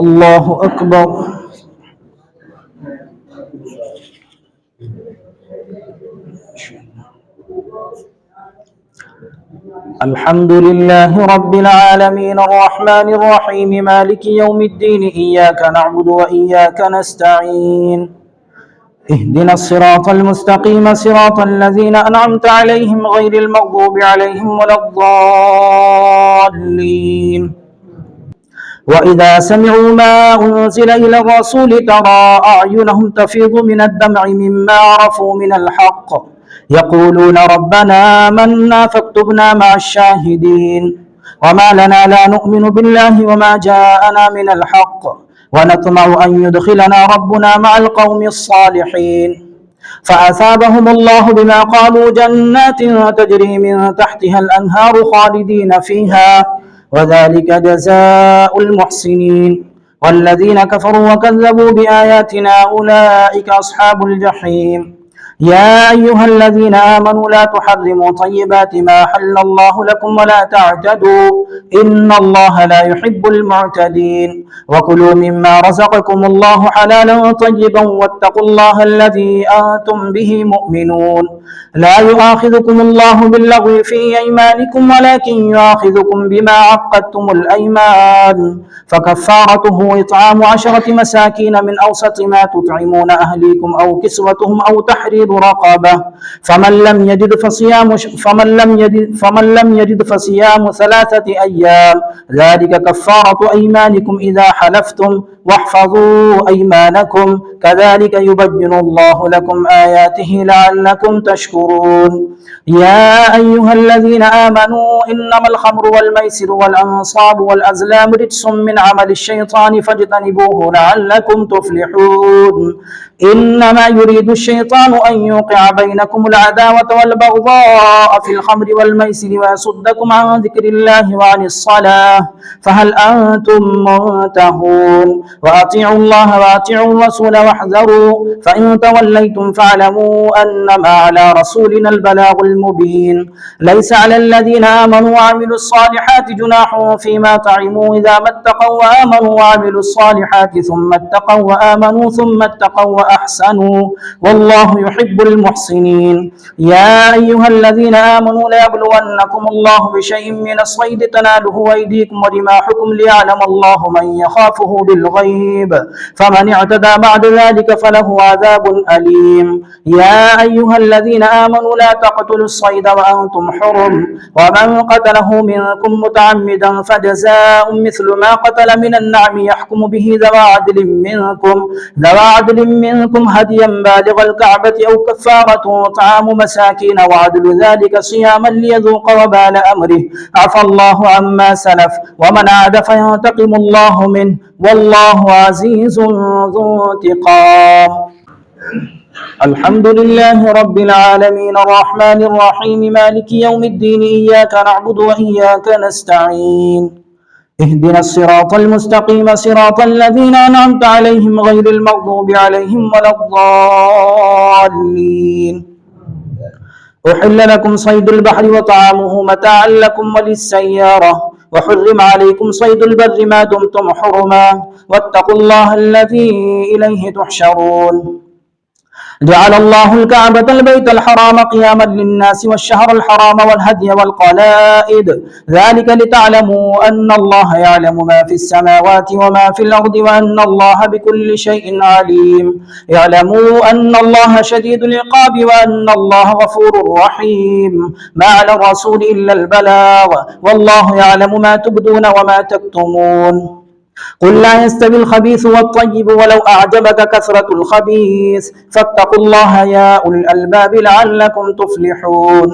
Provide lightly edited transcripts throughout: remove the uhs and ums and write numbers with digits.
الله أكبر. الحمد لله رب العالمين الرحمن الرحيم مالك يوم الدين إياك نعبد وإياك نستعين اهدنا الصراط المستقيم صراط الذين أنعمت عليهم غير المغضوب عليهم ولا الضالين. وإذا سمعوا ما أنزل إلى الرسول ترى أعينهم تفيض من الدمع مما عرفوا من الحق يقولون ربنا آمنا فاكتبنا مع الشاهدين. وما لنا لا نؤمن بالله وما جاءنا من الحق ونطمع أن يدخلنا ربنا مع القوم الصالحين. فأثابهم الله بما قالوا جنات تجري من تحتها الأنهار خالدين فيها وذلك جزاء المحسنين. والذين كفروا وكذبوا بآياتنا أولئك أصحاب الجحيم. يا أيها الذين آمنوا لا تحرموا طيبات ما حل الله لكم ولا تعتدوا إن الله لا يحب المعتدين. وكلوا مما رزقكم الله حلالا طيبا واتقوا الله الذي أنتم به مؤمنون. لا يؤاخذكم الله باللغو في أيمانكم ولكن يؤاخذكم بما عقدتم الأيمان فكفارته إطعام 10 مساكين من أوسط ما تطعمون أهليكم أو كسوتهم أو تحرير رقبة فمن لم يجد فصيام 3 أيام ذلك كفارة أيمانكم إذا حلفتم واحفظوا أيمانكم كذلك يبين الله لكم آياته لعلكم تشكرون. يا أيها الذين آمنوا إنما الخمر والميسر والأنصاب والأزلام رجس من عمل الشيطان فاجتنبوه لعلكم تفلحون. إنما يريد الشيطان أن يوقع بينكم العداوة والبغضاء في الخمر والميسر ويصدكم عن ذكر الله وعن الصلاة فهل أنتم منتهون. وأطيعوا الله وأطيعوا الرسول واحذروا فإن توليتم فاعلموا أنما على رسولنا البلاغ المبين. ليس على الذين آمنوا وعملوا الصالحات جناح فيما طعموا إذا ما اتقوا وآمنوا وعملوا الصالحات ثم اتقوا وآمنوا ثم اتقوا وأحسنوا والله يحب المحسنين. يا أيها الذين آمنوا ليبلونكم الله بشيء من الصيد تناله أيديكم ورماحكم ليعلم الله من يخافه بالغيب فمن اعتدى بعد ذلك فله عذاب أليم. يا أيها الذين آمنوا لا تقتلوا الصيد وأنتم حرم ومن قتله منكم متعمدا فجزاء مثل ما قتل من النعم يحكم به ذوى عدل منكم هديا بالغ الكعبة أو كفارة طعام مساكين وعدل ذلك صياما ليذوق وبال أمره عفى الله عما سلف ومن عاد فينتقم الله منه والله عزيز ذو انتقام. الحمد لله رب العالمين الرحمن الرحيم مالك يوم الدين إياك نعبد وإياك نستعين اهدنا الصراط المستقيم صراط الذين أنعمت عليهم غير المغضوب عليهم ولا الضالين. أحل لكم صيد البحر وطعامه متاعا لكم وللسيارة وحرم عليكم صيد البر ما دمتم حرما واتقوا الله الذي إليه تحشرون. جعل الله الكعبة البيت الحرام قياما للناس والشهر الحرام والهدي والقلائد ذلك لتعلموا أن الله يعلم ما في السماوات وما في الأرض وأن الله بكل شيء عليم. اعلموا أن الله شديد العقاب وأن الله غفور رحيم. ما على الرسول إلا البلاغ والله يعلم ما تبدون وما تكتمون. قل لا يستوي الخبيث والطيب ولو أعجبك كثرة الخبيث فاتقوا الله يا أولي الألباب لعلكم تفلحون.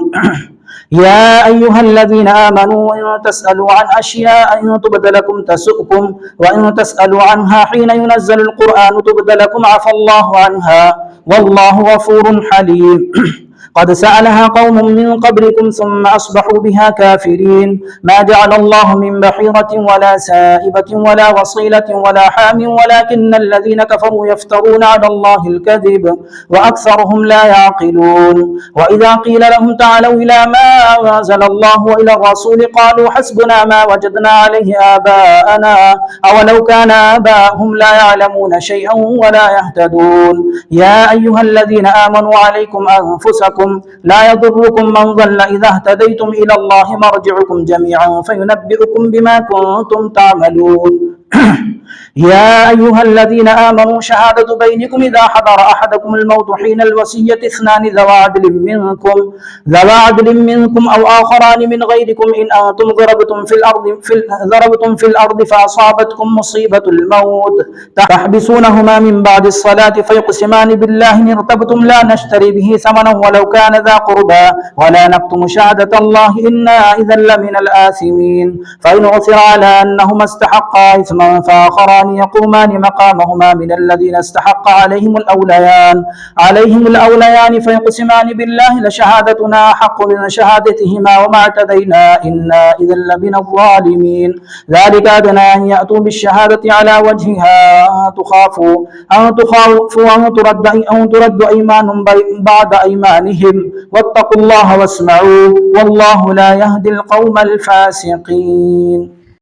يا أيها الذين آمنوا إن تسألوا عن أشياء إن تبد لكم تسؤكم وإن تسألوا عنها حين ينزل القرآن تبد لكم عفى الله عنها والله غفور حليم. قد سألها قوم من قبلكم ثم أصبحوا بها كافرين ما جعل الله من بحيرة ولا سائبة ولا وصيلة ولا حام ولكن الذين كفروا يفترون على الله الكذب وأكثرهم لا يعقلون وإذا قيل لهم تعالوا إلى ما أنزل الله وإلى الرسول قالوا حسبنا ما وجدنا عليه آباءنا أولو كان آباؤهم لا يعلمون شيئا ولا يهتدون يا أيها الذين آمنوا عليكم أنفسكم لا يضركم من ضل إذا اهتديتم إلى الله مرجعكم جميعا فينبئكم بما كنتم تعملون يا أيها الذين آمنوا شهادة بينكم إذا حضر أحدكم الموت حين الوصية اثنان ذوى عدل منكم أو آخران من غيركم إن أنتم ضربتم في الأرض فأصابتكم مصيبة الموت تحبسونهما من بعد الصلاة فيقسمان بالله إن ارتبتم لا نشتري به ثمنا ولو كان ذا قربى ولا نكتم شهادة الله إنا إذا لمن الآثمين فإن عثر على أنهما استحقا إثما فآخران يقومان مقامهما من الذين استحق عليهم الأوليان فيقسمان بالله لشهادتنا أحق من شهادتهما وما اعتدينا إنا إذا لمن الظالمين ذلك أدنى أن يأتوا بالشهادة على وجهها أن ترد أيمان بعد أيمانهم واتقوا الله واسمعوا والله لا يهدي القوم الفاسقين.